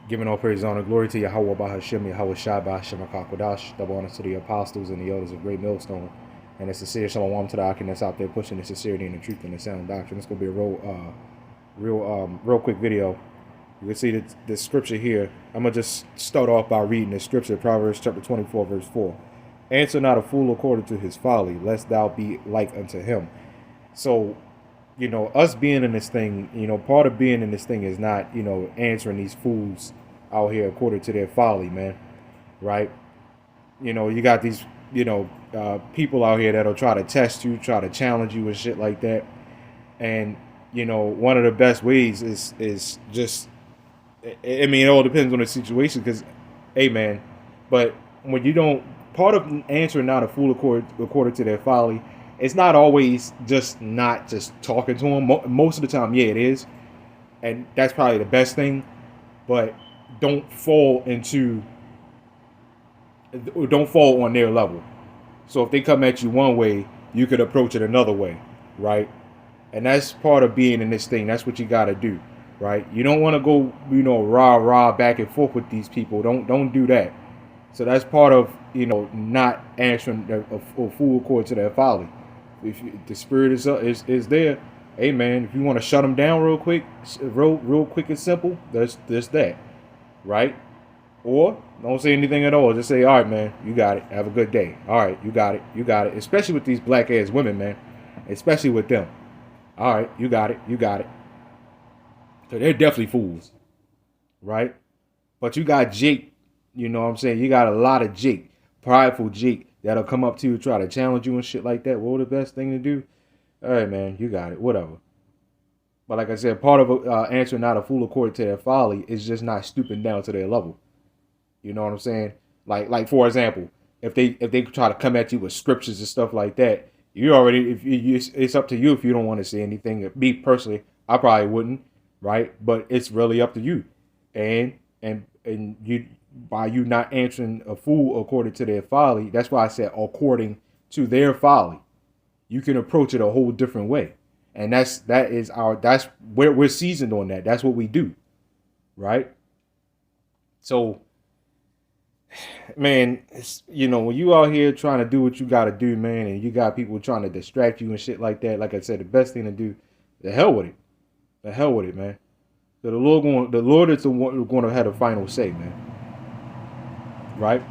Giving all praise, honor, glory to Yahawah, BAHASHAM, YAHAWASHI, BAHASHAM, HaKakwadash. Double honor to the apostles and the elders of Great Millstone. And a sincere shalom to the Akin that's out there pushing the sincerity and the truth and the sound doctrine. It's going to be a real quick video. You can see the scripture here. I'm going to just start off by reading the scripture, Proverbs chapter 24, verse 4. Answer not a fool according to his folly, lest thou be like unto him. So, us being in this thing, part of being in this thing is not, answering these fools out here according to their folly, man. Right? You got these, people out here that'll try to test you, try to challenge you and shit like that. And, one of the best ways is just, I mean, it all depends on the situation because, hey, man, but when you don't, part of answering not a fool according to their folly, it's not always not just talking to them. Most of the time, yeah, it is. And that's probably the best thing. But don't fall on their level. So if they come at you one way, you could approach it another way, right? And that's part of being in this thing. That's what you got to do, right? You don't want to go, rah back and forth with these people. Don't do that. So that's part of, not answering a fool according to their folly. If the spirit is there, hey man, if you want to shut them down real quick and simple, that's that, right? Or don't say anything at all. Just say, all right, man, you got it. Have a good day. All right, you got it. Especially with these black ass women, man. Especially with them. All right, you got it. So they're definitely fools, right? But you got Jake. You know what I'm saying? You got a lot of Jake, prideful Jake, that'll come up to you, try to challenge you and shit like that. What the best thing to do? All right, man, you got it, whatever. But like I said, part of answering not a fool according to their folly is just not stooping down to their level. You know what I'm saying? Like for example, if they try to come at you with scriptures and stuff like that, it's up to you if you don't want to say anything. Me personally, I probably wouldn't, right? But it's really up to you, and you. By you not answering a fool according to their folly, that's why I said according to their folly, you can approach it a whole different way. And that's where we're seasoned on that. That's what we do. Right? So, man, when you out here trying to do what you got to do, man, and you got people trying to distract you and shit like that, like I said, the best thing to do, the hell with it, man. So the Lord is the one who's going to have the final say, man. Right?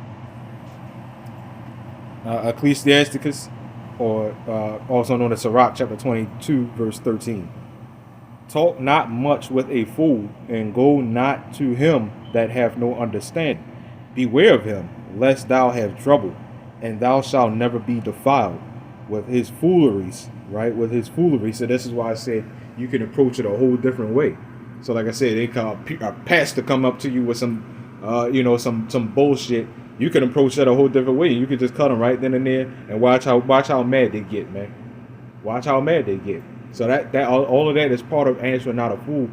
Ecclesiasticus, or also known as Sirach, chapter 22, verse 13. Talk not much with a fool, and go not to him that hath no understanding. Beware of him, lest thou have trouble, and thou shalt never be defiled with his fooleries, right? With his foolery. So this is why I said you can approach it a whole different way. So like I said, they call a pastor come up to you with some some bullshit. You can approach that a whole different way. You can just cut them right then and there, and watch how mad they get, man. Watch how mad they get. So that all of that is part of answering not a fool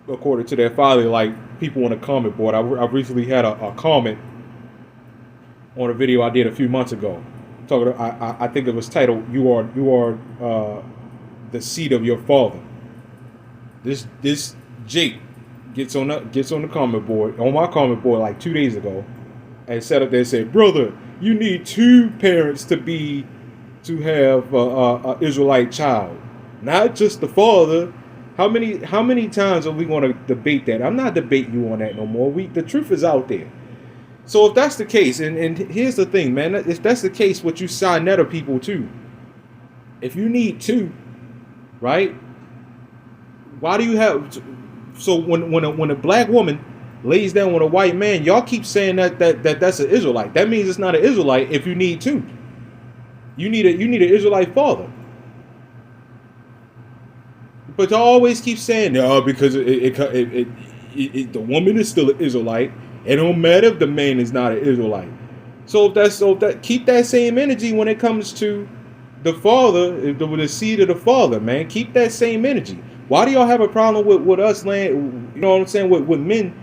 according to their folly. Like people on the comment board, I recently had a comment on a video I did a few months ago. I think it was titled "You are the seed of your father." This Jake gets on the comment board, on my comment board like 2 days ago, and sat up there and said, brother, you need two parents to have a Israelite child, not just the father. How many times are we going to debate that? I'm not debating you on that no more. The truth is out there. So if that's the case, and here's the thing, man, if that's the case, what you sign that of people too. If you need two, right? Why do you have? So when a black woman lays down with a white man, y'all keep saying that's an Israelite. That means it's not an Israelite if you need two. You need an Israelite father. But y'all always keep saying no because the woman is still an Israelite. It don't matter if the man is not an Israelite. So if keep that same energy when it comes to the father, the seed of the father, man. Keep that same energy. Why do y'all have a problem with us laying, you know what I'm saying, with men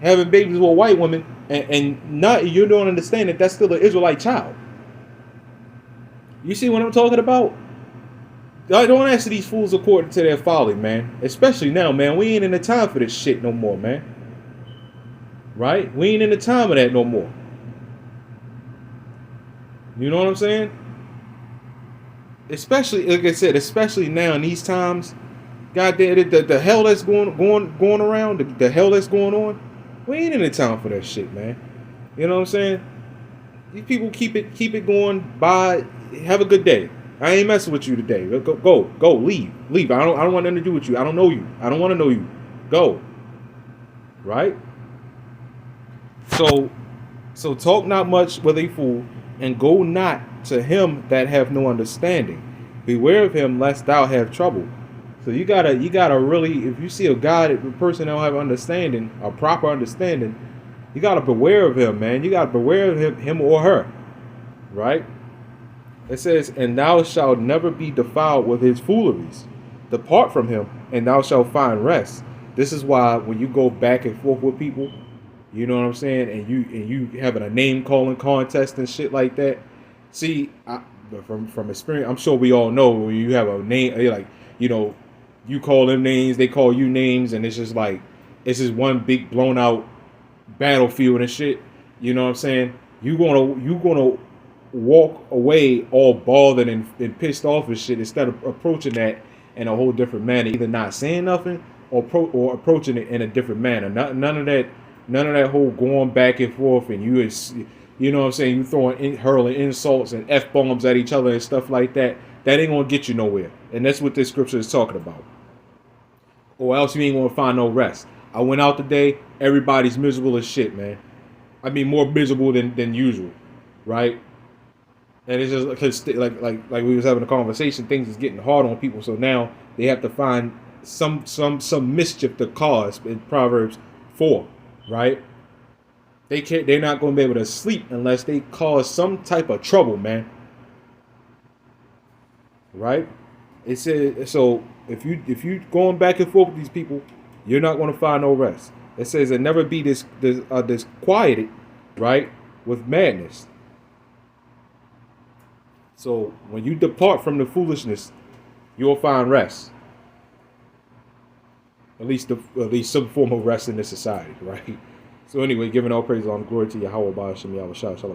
having babies with white women and not, you don't understand that that's still an Israelite child? You see what I'm talking about? Don't answer these fools according to their folly, man. Especially now, man. We ain't in the time for this shit no more, man. right? We ain't in the time of that no more. You know what I'm saying? Especially, like I said, especially now in these times, goddamn, the hell that's going around, the hell that's going on, we ain't in the time for that shit, man. You know what I'm saying? These people keep it going. Bye. Have a good day. I ain't messing with you today. Go, leave. I don't want nothing to do with you. I don't know you. I don't want to know you. Go. Right? So talk not much with a fool, and go not to him that have no understanding. Beware of him lest thou have trouble. So you gotta really, if you see a person that don't have understanding, a proper understanding, you gotta beware of him, man. You gotta beware of him or her, right? It says, and thou shalt never be defiled with his fooleries. Depart from him, and thou shalt find rest. This is why when you go back and forth with people, you know what I'm saying, and you having a name calling contest and shit like that. See, from experience, I'm sure we all know when you have a name, like, you know, you call them names, they call you names, and it's just like, it's just one big blown out battlefield and shit. You know what I'm saying? You gonna walk away all bothered and pissed off and shit, instead of approaching that in a whole different manner, either not saying nothing or approaching it in a different manner. None of that whole going back and forth, and you know what I'm saying, you hurling insults and F-bombs at each other and stuff like that. That ain't gonna get you nowhere. And that's what this scripture is talking about. Or else you ain't gonna find no rest. I went out today, everybody's miserable as shit, man. I mean, more miserable than usual, right? And it's just because, like we was having a conversation, things is getting hard on people, so now they have to find some mischief to cause in Proverbs 4, right? They're not going to be able to sleep unless they cause some type of trouble, man. Right? It says, so if you going back and forth with these people, you're not going to find no rest. It says, and never be disquieted, right, with madness. So when you depart from the foolishness, you'll find rest. At least some form of rest in this society, right? So anyway, giving all praise, all the glory to Yahawah, BAHASHAM, YAHAWASHI, Shalom.